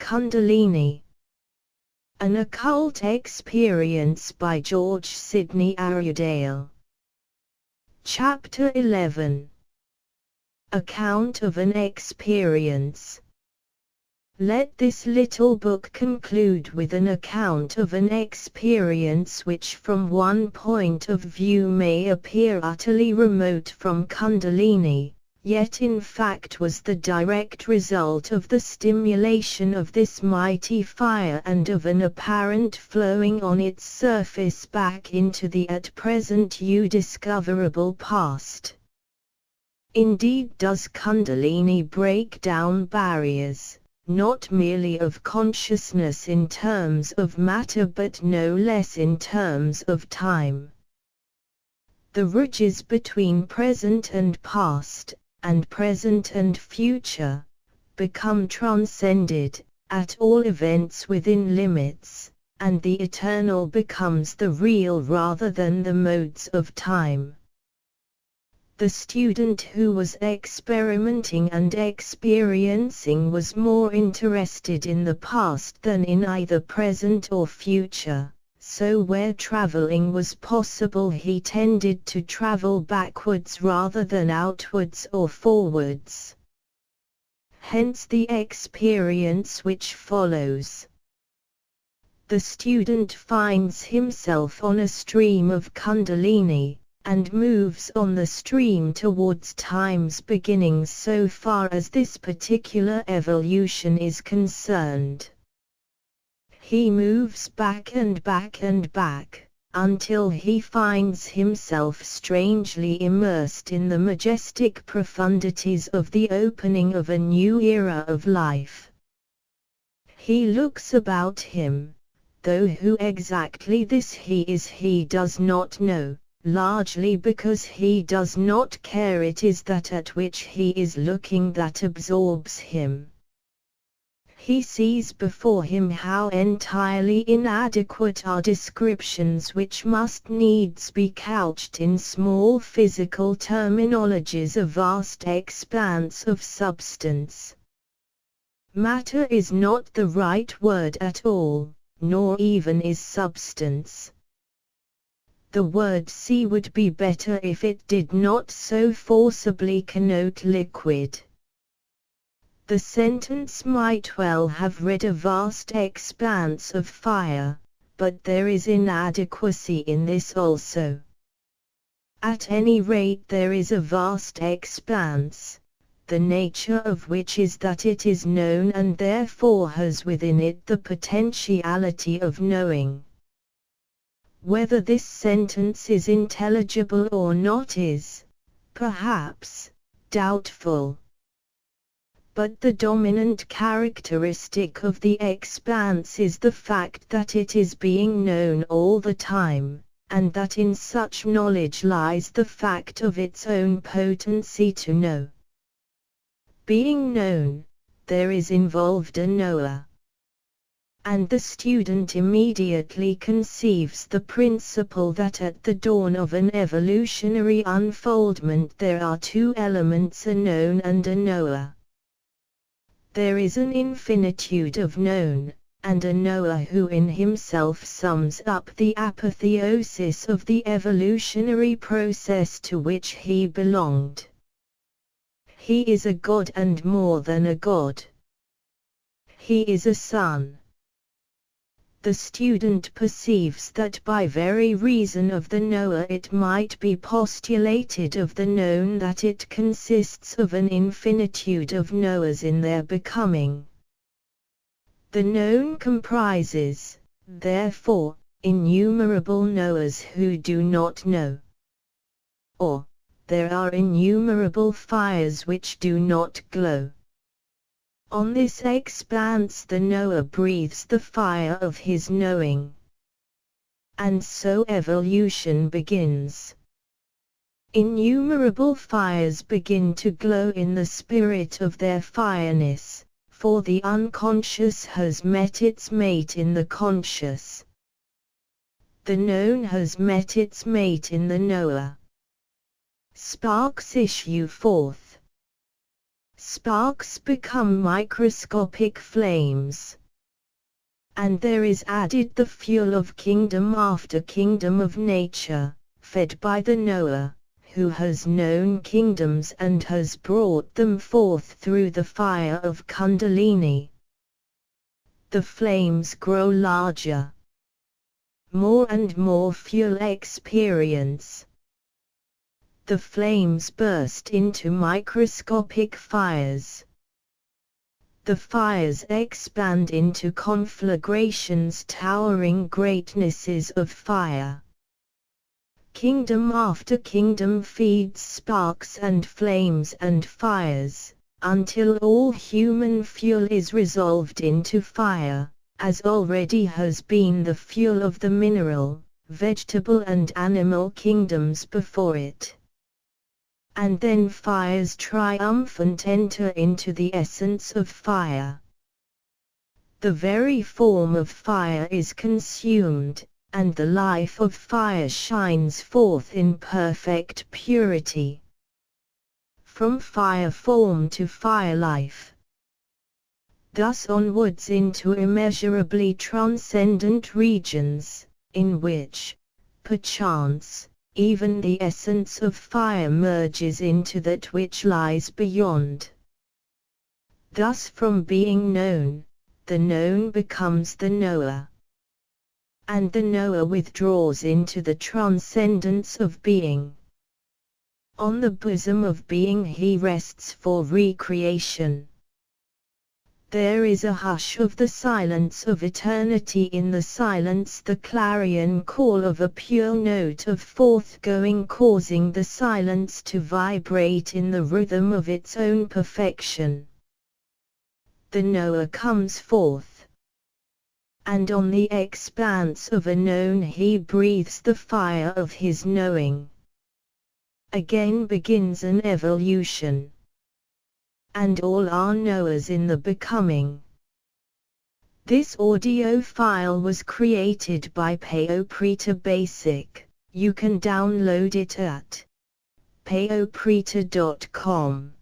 Kundalini. An Occult Experience by George Sidney Arundale. Chapter 11. Account of an Experience. Let this little book conclude with an account of an experience which from one point of view may appear utterly remote from Kundalini, yet in fact was the direct result of the stimulation of this mighty fire and of an apparent flowing on its surface back into the at present discoverable past. Indeed, does Kundalini break down barriers, not merely of consciousness in terms of matter but no less in terms of time. The ridges between present and past, and present and future, become transcended, at all events within limits, and the eternal becomes the real rather than the modes of time. The student who was experimenting and experiencing was more interested in the past than in either present or future, so where traveling was possible he tended to travel backwards rather than outwards or forwards. Hence the experience which follows. The student finds himself on a stream of Kundalini, and moves on the stream towards time's beginnings so far as this particular evolution is concerned. He moves back and back and back, until he finds himself strangely immersed in the majestic profundities of the opening of a new era of life. He looks about him, though who exactly this he is he does not know, largely because he does not care. It is that at which he is looking that absorbs him. He sees before him how entirely inadequate are descriptions which must needs be couched in small physical terminologies, a vast expanse of substance. Matter is not the right word at all, nor even is substance. The word sea would be better if it did not so forcibly connote liquid. The sentence might well have read a vast expanse of fire, but there is inadequacy in this also. At any rate there is a vast expanse, the nature of which is that it is known and therefore has within it the potentiality of knowing. Whether this sentence is intelligible or not is, perhaps, doubtful. But the dominant characteristic of the expanse is the fact that it is being known all the time, and that in such knowledge lies the fact of its own potency to know. Being known, there is involved a knower. And the student immediately conceives the principle that at the dawn of an evolutionary unfoldment there are two elements, a known and a knower. There is an infinitude of known, and a knower who in himself sums up the apotheosis of the evolutionary process to which he belonged. He is a god and more than a god. He is a son. The student perceives that by very reason of the knower it might be postulated of the known that it consists of an infinitude of knowers in their becoming. The known comprises, therefore, innumerable knowers who do not know. Or, there are innumerable fires which do not glow. On this expanse the knower breathes the fire of his knowing. And so evolution begins. Innumerable fires begin to glow in the spirit of their fireness, for the unconscious has met its mate in the conscious. The known has met its mate in the knower. Sparks issue forth. sparks become microscopic flames. And there is added the fuel of kingdom after kingdom of nature, fed by the knower, who has known kingdoms and has brought them forth through the fire of Kundalini. The flames grow larger. More and more fuel experience. The flames burst into microscopic fires. The fires expand into conflagrations, towering greatnesses of fire. Kingdom after kingdom feeds sparks and flames and fires, until all human fuel is resolved into fire, as already has been the fuel of the mineral, vegetable and animal kingdoms before it. And then fires triumphant enter into the essence of fire. The very form of fire is consumed, and the life of fire shines forth in perfect purity. From fire form to fire life. Thus onwards into immeasurably transcendent regions, in which, perchance, even the essence of fire merges into that which lies beyond. Thus from being known, the known becomes the knower. And the knower withdraws into the transcendence of being. On the bosom of being he rests for recreation. There is a hush of the silence of eternity, in the silence the clarion call of a pure note of forthgoing, causing the silence to vibrate in the rhythm of its own perfection. The knower comes forth. And on the expanse of a known he breathes the fire of his knowing. Again begins an evolution. And all are knowers in the becoming. This audio file was created by Payoprita Basic. You can download it at payoprita.com.